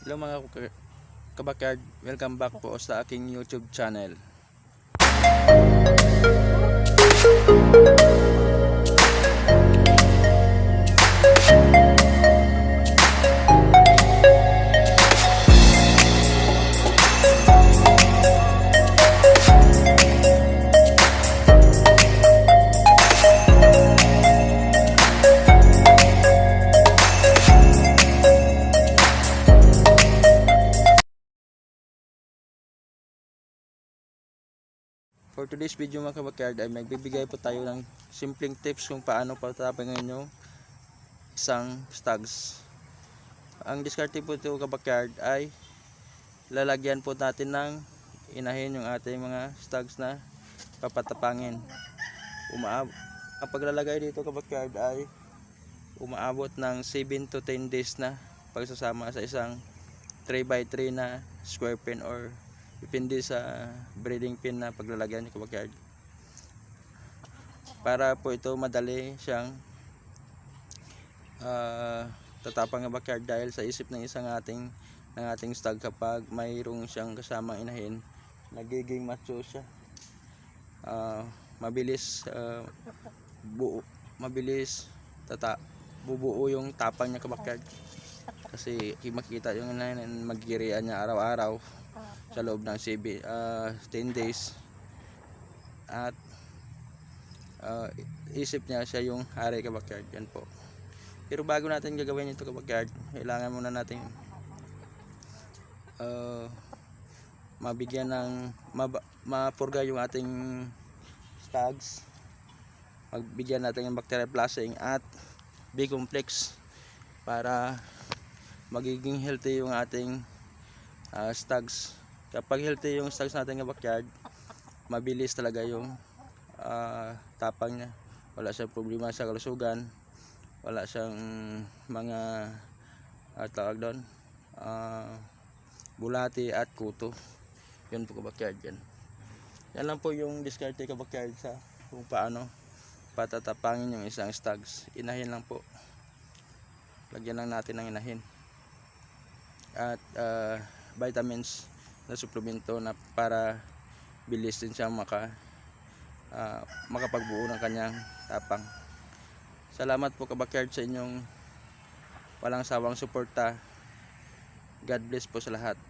Hello mga kabakyard, welcome back po sa aking YouTube channel. For today's video mga kabakyard ay magbibigay po tayo ng simpleng tips kung paano patapangin yung isang stags. Ang diskarte po ito kabakyard ay lalagyan po natin ng inahin yung ating mga stags na papatapangin. Ang paglalagay dito kabakyard ay umaabot ng 7 to 10 days na pagsasama sa isang 3x3 na square pen or depende sa breeding pin na paglalagyan niyo kabakyard, para po ito madali siyang tatapang kabakyard, dahil sa isip ng ating stag kapag mayroong siyang kasamang inahin, nagiging macho siya, mabilis bubuo yung tapang niya kabakyard, kasi makikita yung inahin, magigirian niya araw-araw sa loob ng 10 days, at isip niya siya yung hari kabakyard. Yan po. Pero bago natin gagawin ito kabakyard, kailangan muna natin mabigyan ng mapurga yung ating stags, magbigyan natin ng bacterial flushing at B-complex para magiging healthy yung ating stags. Kapag healthy yung stags natin ng backyard, mabilis talaga yung tapang niya. Wala siyang problema sa kalusugan, wala siyang mga tawag doon, bulati at kuto. Yun po kabakyard yan. Yan lang po yung diskarte kabakyard sa kung paano patatapangin yung isang stags. Inahin lang po. Lagyan lang natin ng inahin at vitamins na suplemento na para bilis din siyang makapagbuo ng kanyang tapang. Salamat po kabakyard sa inyong walang sawang suporta. God bless po sa lahat.